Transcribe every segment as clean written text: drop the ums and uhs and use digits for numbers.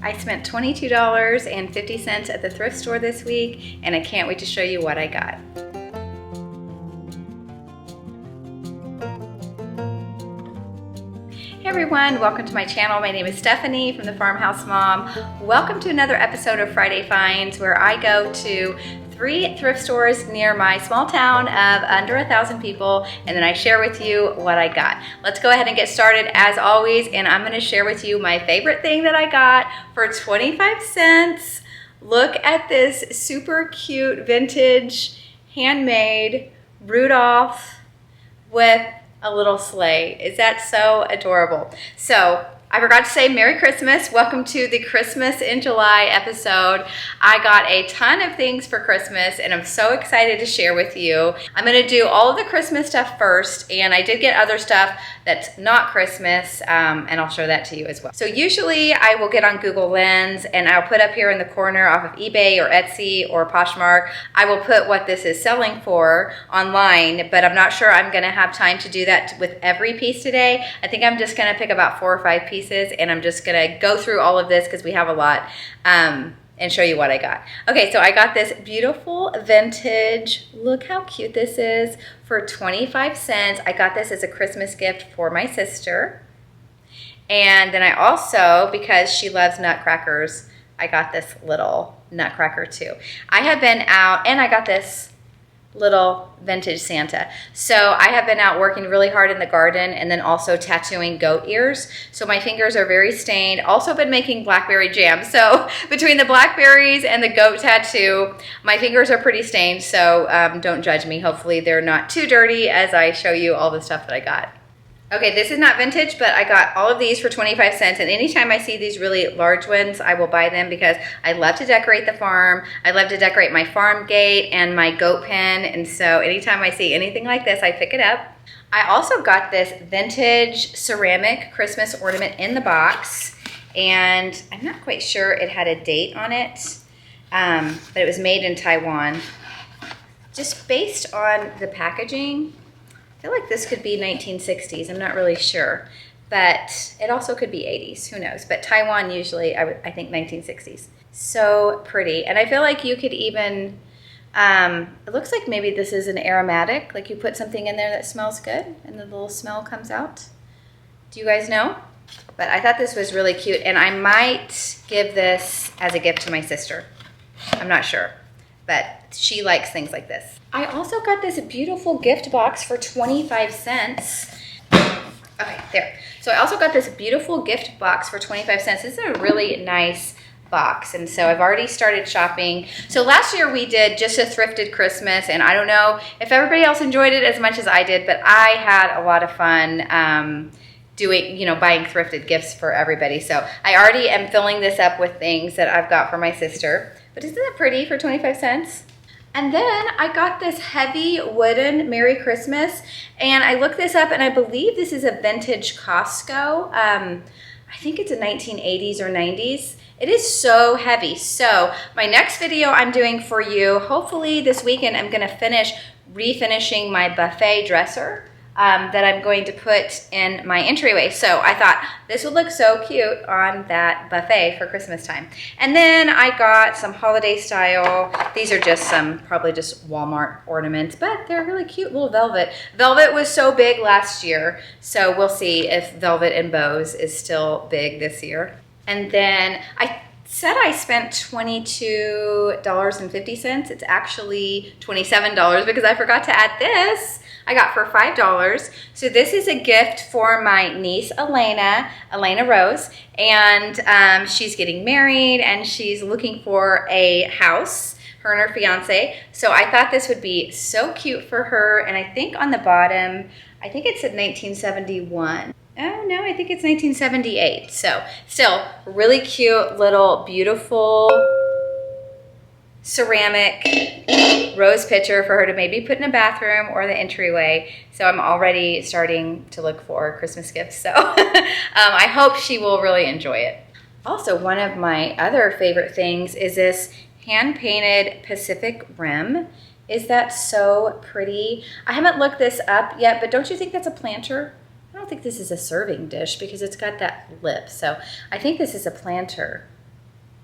I spent $22.50 at the thrift store this week, and I can't wait to show you what I got. Hey everyone, welcome to my channel. My name is Stephanie from the Farmhouse Mom. Welcome to another episode of Friday Finds, where I go to 3 thrift stores near my small town of under 1,000 people, and then I share with you what I got. Let's go ahead and get started as always, and I'm gonna share with you my favorite thing that I got for 25 cents. Look at this super cute vintage handmade Rudolph with a little sleigh. Is that so adorable? So I forgot to say Merry Christmas. Welcome to the Christmas in July episode. I got a ton of things for Christmas and I'm so excited to share with you. I'm gonna do all of the Christmas stuff first, and I did get other stuff that's not Christmas, and I'll show that to you as well. So usually I will get on Google Lens and I'll put up here in the corner off of eBay or Etsy or Poshmark, I will put what this is selling for online, but I'm not sure I'm gonna have time to do that with every piece today. I think I'm just gonna pick about 4 or 5 pieces, and I'm just gonna go through all of this because we have a lot, and show you what I got. Okay, so I got this beautiful vintage, look how cute this is, for 25 cents. I got this as a Christmas gift for my sister. And then I also, because she loves nutcrackers, I got this little nutcracker too. I have been out, and I got this little vintage Santa. So I have been out working really hard in the garden and then also tattooing goat ears. So my fingers are very stained. Also been making blackberry jam. So between the blackberries and the goat tattoo, my fingers are pretty stained. So don't judge me. Hopefully they're not too dirty as I show you all the stuff that I got. Okay, this is not vintage, but I got all of these for 25 cents, and anytime I see these really large ones, I will buy them because I love to decorate the farm. I love to decorate my farm gate and my goat pen, and so anytime I see anything like this, I pick it up. I also got this vintage ceramic Christmas ornament in the box, and I'm not quite sure it had a date on it, but it was made in Taiwan. Just based on the packaging, I feel like this could be 1960s. I'm not really sure, but it also could be 80s. Who knows? But Taiwan usually, I think 1960s. So pretty. And I feel like you could even, it looks like maybe this is an aromatic, like you put something in there that smells good and the little smell comes out. Do you guys know? But I thought this was really cute, and I might give this as a gift to my sister. I'm not sure, but she likes things like this. I also got this beautiful gift box for 25 cents. Okay, there. So I also got this beautiful gift box for 25 cents. This is a really nice box, and so I've already started shopping. So last year we did just a thrifted Christmas, and I don't know if everybody else enjoyed it as much as I did, but I had a lot of fun doing, buying thrifted gifts for everybody. So I already am filling this up with things that I've got for my sister. But isn't that pretty for 25 cents? And then I got this heavy wooden Merry Christmas, and I looked this up, and I believe this is a vintage Costco. I think it's a 1980s or 90s. It is so heavy. So my next video I'm doing for you, hopefully this weekend, I'm gonna finish refinishing my buffet dresser that I'm going to put in my entryway. So I thought this would look so cute on that buffet for Christmas time. And then I got some holiday style. These are just probably just Walmart ornaments, but they're really cute, little velvet. Velvet was so big last year, so we'll see if velvet and bows is still big this year. And then I said I spent $22.50. It's actually $27 because I forgot to add this. I got for $5. So this is a gift for my niece, Elena Rose, and she's getting married and she's looking for a house, her and her fiance. So I thought this would be so cute for her, and I think on the bottom, I think it said 1971. Oh no, I think it's 1978. So still really cute, little beautiful ceramic rose pitcher for her to maybe put in a bathroom or the entryway. So I'm already starting to look for Christmas gifts. So I hope she will really enjoy it. Also, one of my other favorite things is this hand-painted Pacific Rim. Is that so pretty? I haven't looked this up yet, but don't you think that's a planter? I don't think this is a serving dish because it's got that lip. So I think this is a planter.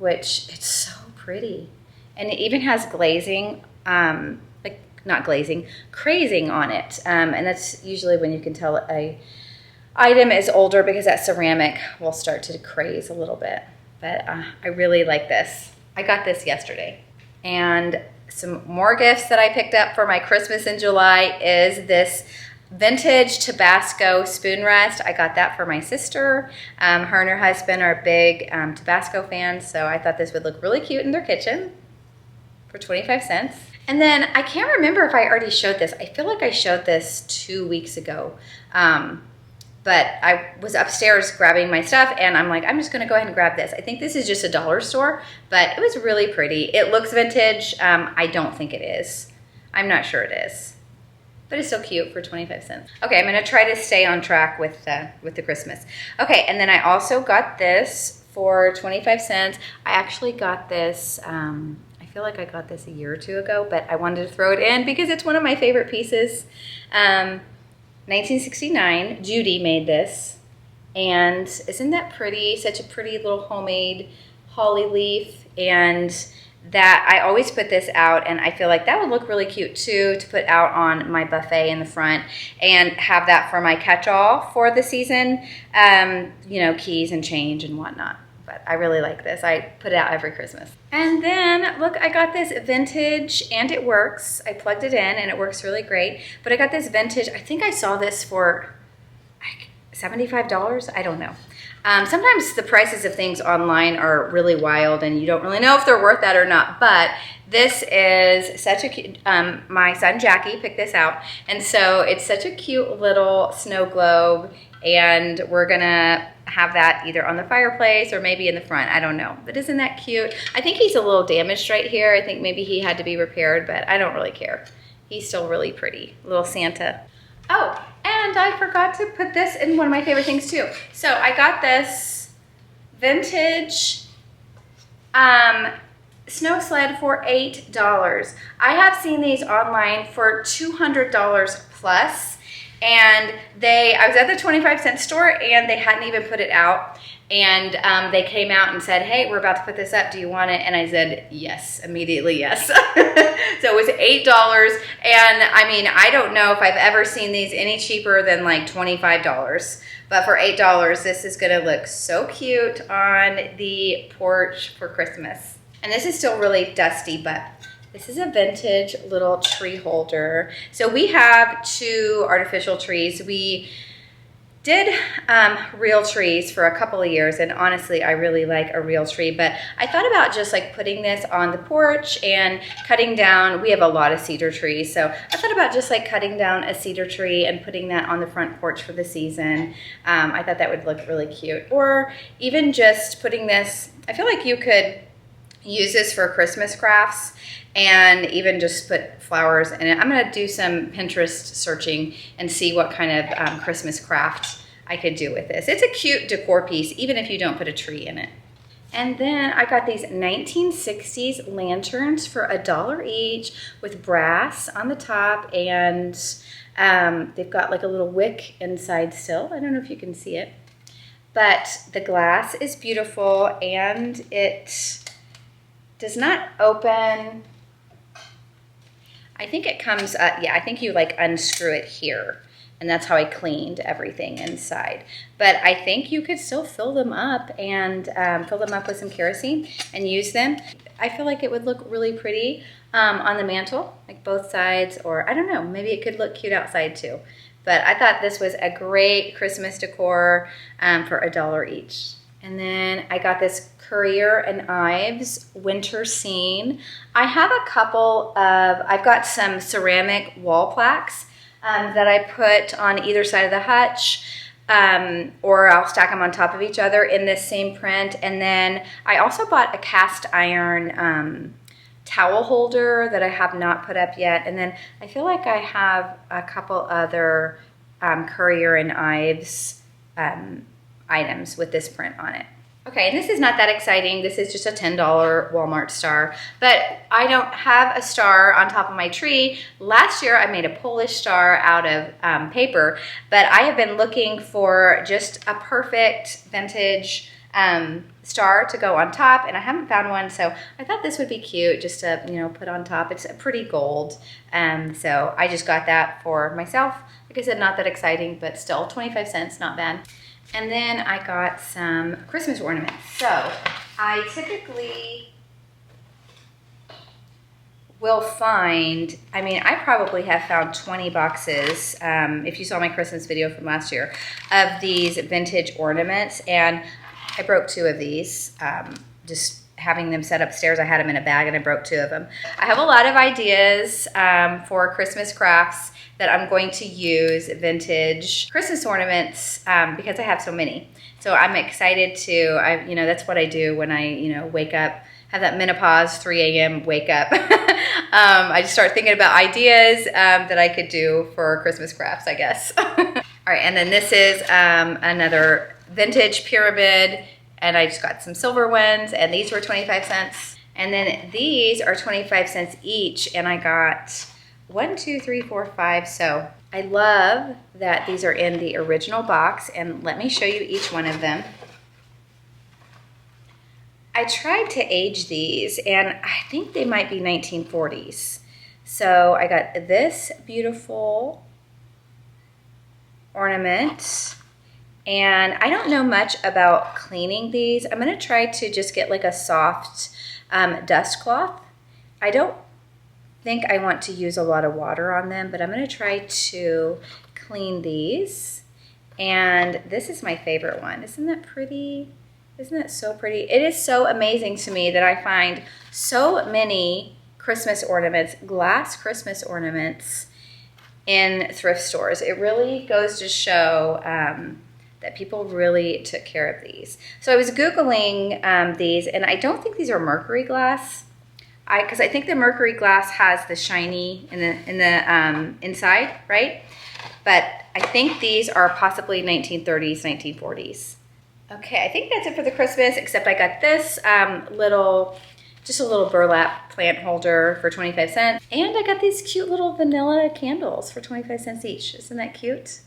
which it's so pretty. And it even has glazing, like not glazing, crazing on it. And that's usually when you can tell a item is older, because that ceramic will start to craze a little bit. But I really like this. I got this yesterday. And some more gifts that I picked up for my Christmas in July is this vintage Tabasco spoon rest. I got that for my sister. Her and her husband are big Tabasco fans, so I thought this would look really cute in their kitchen for 25 cents. And then I can't remember if I already showed this. I feel like I showed this 2 weeks ago. But I was upstairs grabbing my stuff, and I'm like, I'm just gonna go ahead and grab this. I think this is just a dollar store, but it was really pretty. It looks vintage. I don't think it is. I'm not sure it is, but it's still cute for 25 cents. Okay, I'm gonna try to stay on track with the Christmas. Okay, and then I also got this for 25 cents. I actually got this, I feel like I got this a year or two ago, but I wanted to throw it in because it's one of my favorite pieces. 1969, Judy made this, and isn't that pretty? Such a pretty little homemade holly leaf, and that I always put this out, and I feel like that would look really cute too, to put out on my buffet in the front and have that for my catch-all for the season, you know, keys and change and whatnot. But I really like this. I put it out every Christmas. And then, look, I got this vintage, and it works. I plugged it in, and it works really great. But I got this vintage, I think I saw this for like $75. I don't know. Sometimes the prices of things online are really wild, and you don't really know if they're worth that or not. But this is such a cute, my son Jackie picked this out. And so it's such a cute little snow globe. And we're gonna have that either on the fireplace or maybe in the front. I don't know, but isn't that cute? I think he's a little damaged right here. I think maybe he had to be repaired, but I don't really care. He's still really pretty, little Santa. Oh, and I forgot to put this in one of my favorite things too. So I got this vintage snow sled for $8. I have seen these online for $200 plus. And I was at the 25-cent store, and they hadn't even put it out. And they came out and said, hey, we're about to put this up. Do you want it? And I said, yes, immediately yes. So it was $8. And I mean, I don't know if I've ever seen these any cheaper than like $25. But for $8, this is gonna look so cute on the porch for Christmas. And this is still really dusty, but this is a vintage little tree holder. So we have 2 artificial trees. We did real trees for a couple of years, and honestly, I really like a real tree, but I thought about just like putting this on the porch and cutting down, we have a lot of cedar trees, so I thought about just like cutting down a cedar tree and putting that on the front porch for the season. I thought that would look really cute. Or even just putting this, I feel like you could use this for Christmas crafts and even just put flowers in it. I'm gonna do some Pinterest searching and see what kind of Christmas craft I could do with this. It's a cute decor piece, even if you don't put a tree in it. And then I got these 1960s lanterns for $1 each with brass on the top, and they've got like a little wick inside still. I don't know if you can see it, but the glass is beautiful, and it does not open. I think it comes, yeah, I think you like unscrew it here, and that's how I cleaned everything inside. But I think you could still fill them up and fill them up with some kerosene and use them. I feel like it would look really pretty on the mantle, like both sides, or I don't know, maybe it could look cute outside too. But I thought this was a great Christmas decor for $1 each. And then I got this Currier and Ives winter scene. I have a couple of, I've got some ceramic wall plaques that I put on either side of the hutch, or I'll stack them on top of each other in this same print. And then I also bought a cast iron towel holder that I have not put up yet. And then I feel like I have a couple other Currier and Ives items with this print on it. Okay, and this is not that exciting. This is just a $10 Walmart star, but I don't have a star on top of my tree. Last year I made a Polish star out of paper, but I have been looking for just a perfect vintage star to go on top, and I haven't found one, so I thought this would be cute just to, you know, put on top. It's a pretty gold, so I just got that for myself. Like I said, not that exciting, but still 25 cents, not bad. And then I got some Christmas ornaments. So I typically will find, I mean, I probably have found 20 boxes, if you saw my Christmas video from last year, of these vintage ornaments, and I broke 2 of these, just having them set upstairs. I had them in a bag and I broke 2 of them. I have a lot of ideas for Christmas crafts that I'm going to use vintage Christmas ornaments because I have so many. So I'm excited to, you know, that's what I do when I, you know, wake up, have that menopause 3 a.m. wake up. I just start thinking about ideas that I could do for Christmas crafts, I guess. All right, and then this is another vintage pyramid, and I just got some silver ones, and these were 25 cents. And then these are 25 cents each, and I got 1, 2, 3, 4, 5. So I love that these are in the original box, and let me show you each one of them. I tried to age these, and I think they might be 1940s. So I got this beautiful ornament, and I don't know much about cleaning these. I'm gonna try to just get like a soft dust cloth. I don't think I want to use a lot of water on them, but I'm gonna try to clean these. And this is my favorite one. Isn't that pretty? Isn't that so pretty? It is so amazing to me that I find so many Christmas ornaments, glass Christmas ornaments in thrift stores. It really goes to show that people really took care of these. So I was Googling these, and I don't think these are mercury glass, because I think the mercury glass has the shiny in the inside, right? But I think these are possibly 1930s, 1940s. Okay, I think that's it for the Christmas, except I got this just a little burlap plant holder for 25 cents. And I got these cute little vanilla candles for 25 cents each. Isn't that cute?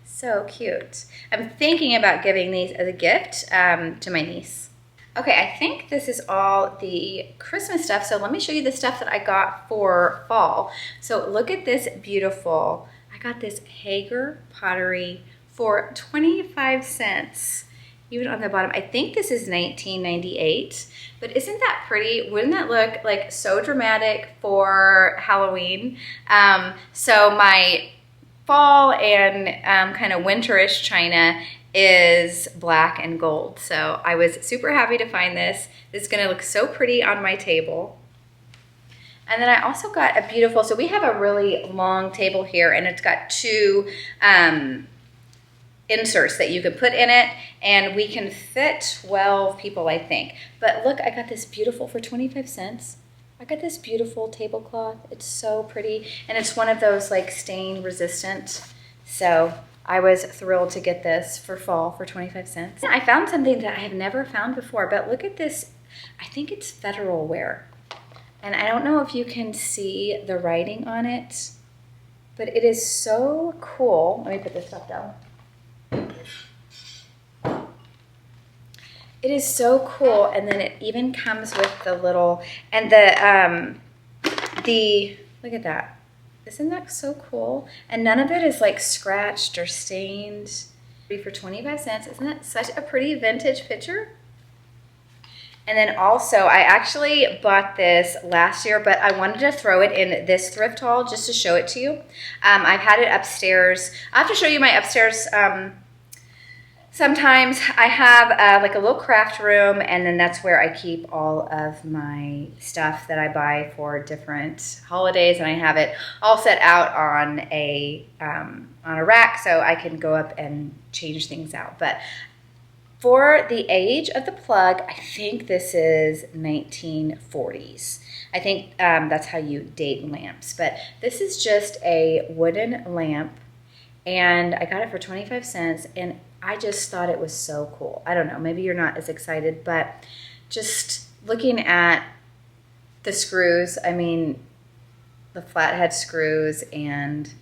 So cute. I'm thinking about giving these as a gift to my niece. Okay, I think this is all the Christmas stuff. So let me show you the stuff that I got for fall. So look at this beautiful, I got this Hager pottery for 25 cents. Even on the bottom, I think this is 1998, but isn't that pretty? Wouldn't that look like so dramatic for Halloween? So my fall and kind of winterish china is black and gold. So I was super happy to find this. This is gonna look so pretty on my table. And then I also got a beautiful, so we have a really long table here, and it's got 2 inserts that you could put in it, and we can fit 12 people, I think. But look, I got this beautiful for 25 cents. I got this beautiful tablecloth. It's so pretty, and it's one of those like stain resistant. So I was thrilled to get this for fall for 25 cents. I found something that I have never found before, but look at this. I think it's Federal Wear. And I don't know if you can see the writing on it, but it is so cool. Let me put this stuff down. It is so cool, and then it even comes with the little, and the look at that. Isn't that so cool? And none of it is like scratched or stained. For 25 cents, isn't that such a pretty vintage picture? And then also, I actually bought this last year, but I wanted to throw it in this thrift haul just to show it to you. I've had it upstairs. I'll have to show you my upstairs. Sometimes I have like a little craft room, and then that's where I keep all of my stuff that I buy for different holidays, and I have it all set out on a rack so I can go up and change things out. But for the age of the plug, I think this is 1940s. I think that's how you date lamps. But this is just a wooden lamp, and I got it for 25 cents, and I just thought it was so cool. I don't know, maybe you're not as excited, but just looking at the screws, I mean, the flathead screws, and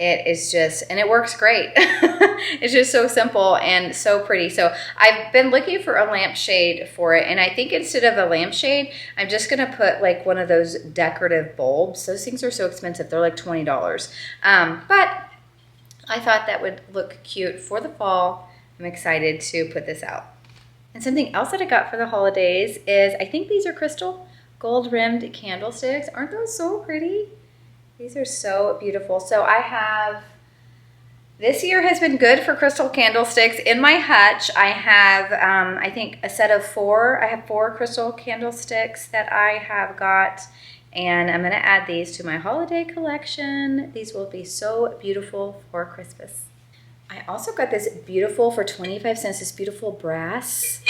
it is just, and it works great. It's just so simple and so pretty. So I've been looking for a lampshade for it, and I think instead of a lampshade, I'm just gonna put like one of those decorative bulbs. Those things are so expensive. They're like $20. But I thought that would look cute for the fall. I'm excited to put this out. And something else that I got for the holidays is, I think these are crystal gold rimmed candlesticks. Aren't those so pretty? These are so beautiful. So I have, this year has been good for crystal candlesticks. In my hutch, I have, I think a set of 4. I have 4 crystal candlesticks that I have got, and I'm gonna add these to my holiday collection. These will be so beautiful for Christmas. I also got this beautiful, for 25 cents, this beautiful brass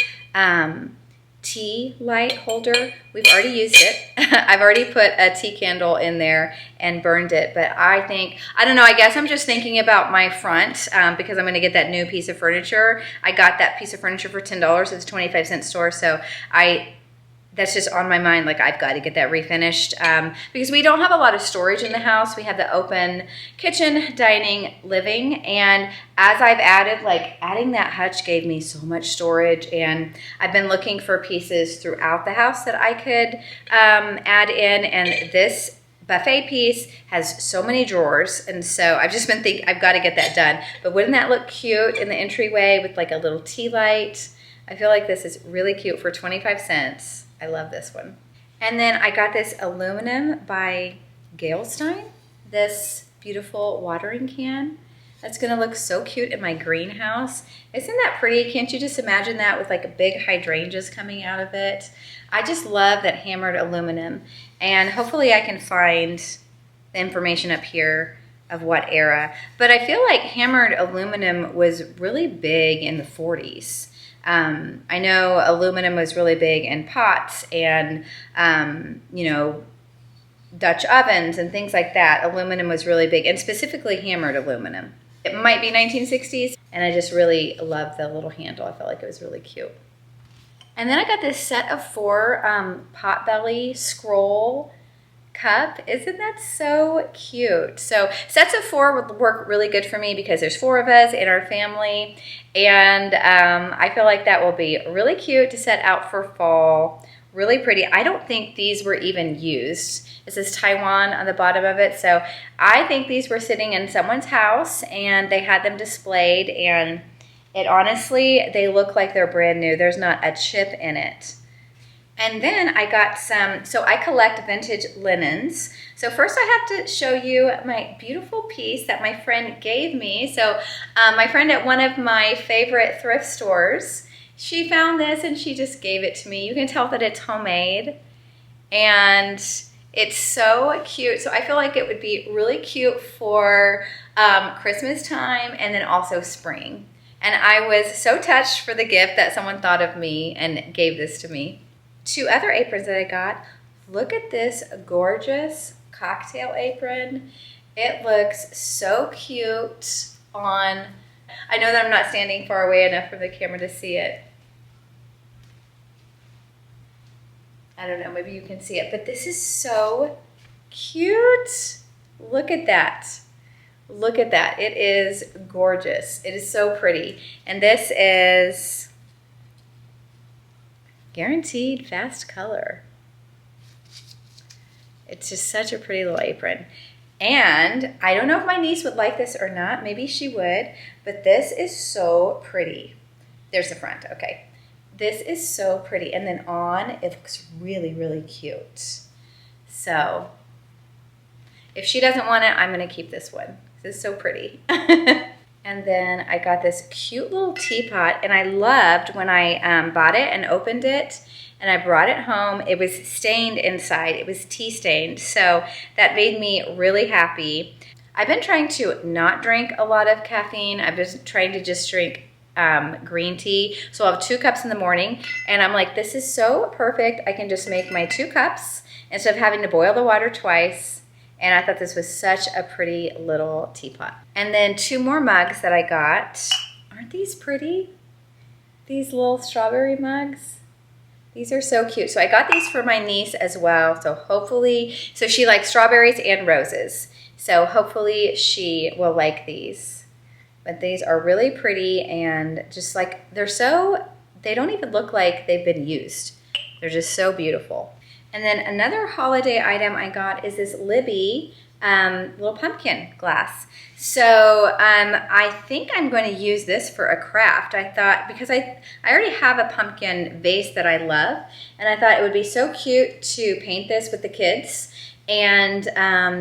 tea light holder. We've already used it. I've already put a tea candle in there and burned it, but I think, I don't know, I guess I'm just thinking about my front because I'm gonna get that new piece of furniture. I got that piece of furniture for $10 at the 25-cent store, so that's just on my mind, like I've got to get that refinished because we don't have a lot of storage in the house. We have the open kitchen, dining, living, and as I've added, like adding that hutch gave me so much storage, and I've been looking for pieces throughout the house that I could add in, and this buffet piece has so many drawers, and so I've just been thinking I've got to get that done. But wouldn't that look cute in the entryway with like a little tea light? I feel like this is really cute for 25 cents. I love this one. And then I got this aluminum by Galestein, this beautiful watering can. That's gonna look so cute in my greenhouse. Isn't that pretty? Can't you just imagine that with like big hydrangeas coming out of it? I just love that hammered aluminum. And hopefully I can find the information up here of what era. But I feel like hammered aluminum was really big in the 40s. I know aluminum was really big in pots and, you know, Dutch ovens and things like that. Aluminum was really big, and specifically hammered aluminum. It might be 1960s, and I just really love the little handle. I felt like it was really cute. And then I got this set of 4 potbelly scroll cup. Isn't that so cute? So sets of 4 would work really good for me because there's 4 of us in our family, and I feel like that will be really cute to set out for fall. Really pretty. I don't think these were even used. It says Taiwan on the bottom of it, so I think these were sitting in someone's house and they had them displayed, and it honestly, they look like they're brand new. There's not a chip in it. And then I got some, so I collect vintage linens. So first I have to show you my beautiful piece that my friend gave me. So my friend at one of my favorite thrift stores, she found this and she just gave it to me. You can tell that it's homemade and it's so cute. So I feel like it would be really cute for Christmas time and then also spring. And I was so touched for the gift that someone thought of me and gave this to me. 2 other aprons that I got. Look at this gorgeous cocktail apron. It looks so cute on, I know that I'm not standing far away enough from the camera to see it. I don't know, maybe you can see it, but this is so cute. Look at that. Look at that. It is gorgeous. It is so pretty. And this is guaranteed fast color. It's just such a pretty little apron. And I don't know if my niece would like this or not. Maybe she would, but this is so pretty. There's the front, okay. This is so pretty. And then on, it looks really, really cute. So if she doesn't want it, I'm gonna keep this one. This is so pretty. And then I got this cute little teapot, and I loved when I bought it and opened it and I brought it home. It was stained inside. It was tea stained, so that made me really happy. I've been trying to not drink a lot of caffeine. I've been trying to just drink green tea. So I'll have 2 cups in the morning, and I'm like, this is so perfect. I can just make my 2 cups instead of having to boil the water twice. And I thought this was such a pretty little teapot. And then 2 more mugs that I got. Aren't these pretty? These little strawberry mugs. These are so cute. So I got these for my niece as well. So hopefully, so she likes strawberries and roses. So hopefully she will like these. But these are really pretty, and just like, they don't even look like they've been used. They're just so beautiful. And then another holiday item I got is this Libby little pumpkin glass. So I think I'm going to use this for a craft. I thought, because I already have a pumpkin vase that I love, and I thought it would be so cute to paint this with the kids and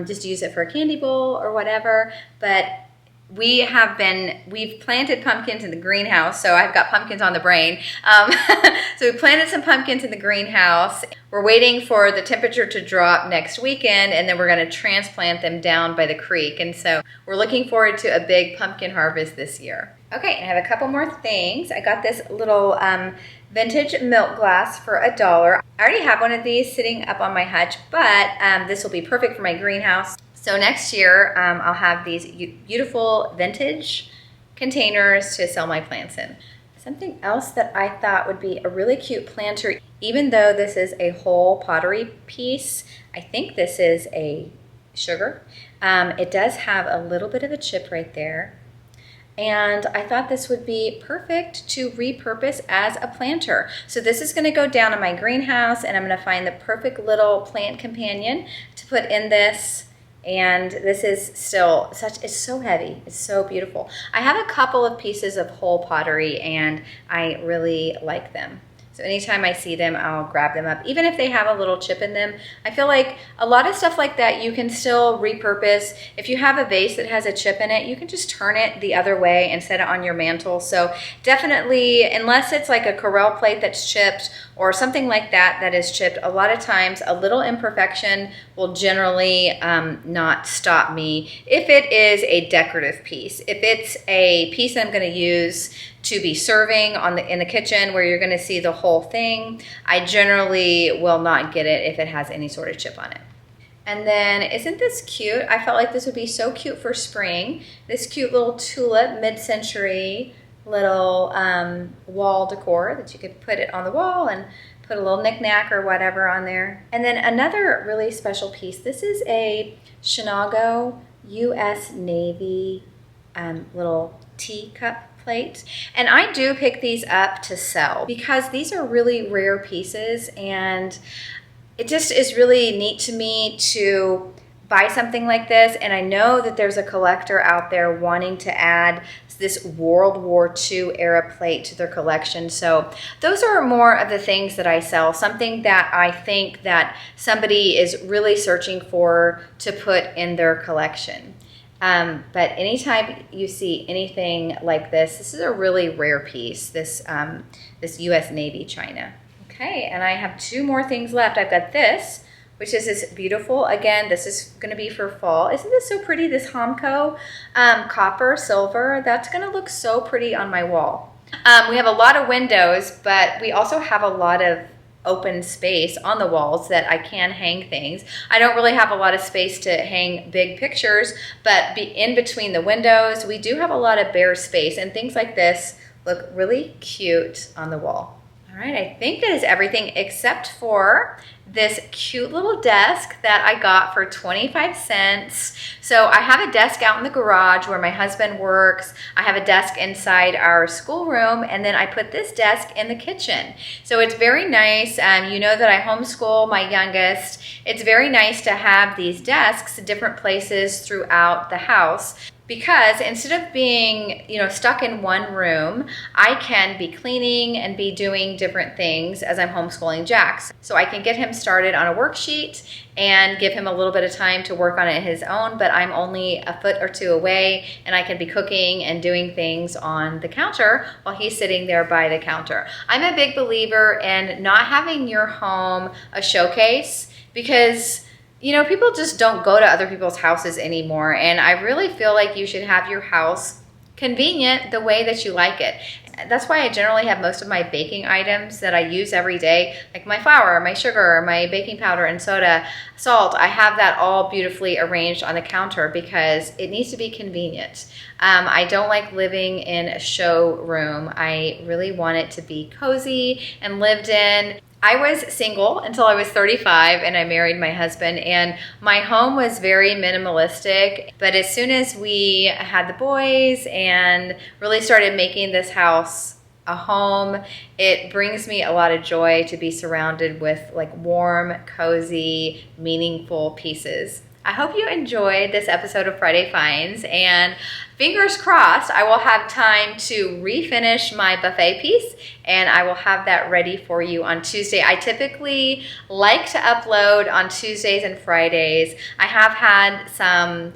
just use it for a candy bowl or whatever. But we've planted pumpkins in the greenhouse, so I've got pumpkins on the brain. So we planted some pumpkins in the greenhouse. We're waiting for the temperature to drop next weekend, and then we're going to transplant them down by the creek. And so we're looking forward to a big pumpkin harvest this year. Okay, and I have a couple more things. I got this little vintage milk glass for $1. I already have one of these sitting up on my hutch, but this will be perfect for my greenhouse. So next year, I'll have these beautiful vintage containers to sell my plants in. Something else that I thought would be a really cute planter, even though this is a whole pottery piece, I think this is a sugar. It does have a little bit of a chip right there. And I thought this would be perfect to repurpose as a planter. So this is going to go down in my greenhouse, and I'm going to find the perfect little plant companion to put in this. And this is still it's so heavy. It's so beautiful. I have a couple of pieces of whole pottery, and I really like them. So anytime I see them, I'll grab them up. Even if they have a little chip in them, I feel like a lot of stuff like that you can still repurpose. If you have a vase that has a chip in it, you can just turn it the other way and set it on your mantle. So definitely, unless it's like a Corelle plate that's chipped or something like that that is chipped, a lot of times a little imperfection will generally not stop me if it is a decorative piece. If it's a piece that I'm going to use to be serving in the kitchen where you're going to see the whole thing, I generally will not get it if it has any sort of chip on it. And then, isn't this cute? I felt like this would be so cute for spring. This cute little tulip, mid-century little wall decor that you could put it on the wall and put a little knick-knack or whatever on there. And then another really special piece. This is a Shinago U.S. Navy little teacup plate, and I do pick these up to sell because these are really rare pieces, and it just is really neat to me to buy something like this. And I know that there's a collector out there wanting to add this World War II era plate to their collection. So those are more of the things that I sell, something that I think that somebody is really searching for to put in their collection. But anytime you see anything like this is a really rare piece, this U.S. Navy china. Okay, and I have two more things left. I've got this, which is this beautiful, again, this is going to be for fall. Isn't this so pretty, this Homco copper silver? That's going to look so pretty on my wall. We have a lot of windows, but we also have a lot of open space on the walls that I can hang things. I don't really have a lot of space to hang big pictures, but in between the windows, we do have a lot of bare space, and things like this look really cute on the wall. All right, I think that is everything except for this cute little desk that I got for 25 cents. So I have a desk out in the garage where my husband works. I have a desk inside our schoolroom, and then I put this desk in the kitchen. So it's very nice. You know that I homeschool my youngest. It's very nice to have these desks in different places throughout the house, because instead of being, stuck in one room, I can be cleaning and be doing different things as I'm homeschooling Jax. So I can get him started on a worksheet and give him a little bit of time to work on it his own, but I'm only a foot or two away, and I can be cooking and doing things on the counter while he's sitting there by the counter. I'm a big believer in not having your home a showcase, because people just don't go to other people's houses anymore, and I really feel like you should have your house convenient the way that you like it. That's why I generally have most of my baking items that I use every day, like my flour, my sugar, my baking powder and soda, salt. I have that all beautifully arranged on the counter because it needs to be convenient. I don't like living in a showroom. I really want it to be cozy and lived in. I was single until I was 35 and I married my husband, and my home was very minimalistic. But as soon as we had the boys and really started making this house a home, it brings me a lot of joy to be surrounded with like warm, cozy, meaningful pieces. I hope you enjoyed this episode of Friday Finds, and fingers crossed I will have time to refinish my buffet piece, and I will have that ready for you on Tuesday. I typically like to upload on Tuesdays and Fridays. I have had some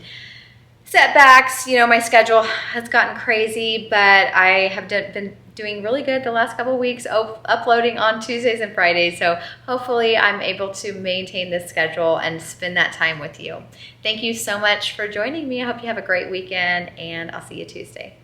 setbacks, you know, my schedule has gotten crazy, but I have been doing really good the last couple of weeks uploading on Tuesdays and Fridays. So hopefully I'm able to maintain this schedule and spend that time with you. Thank you so much for joining me. I hope you have a great weekend, and I'll see you Tuesday.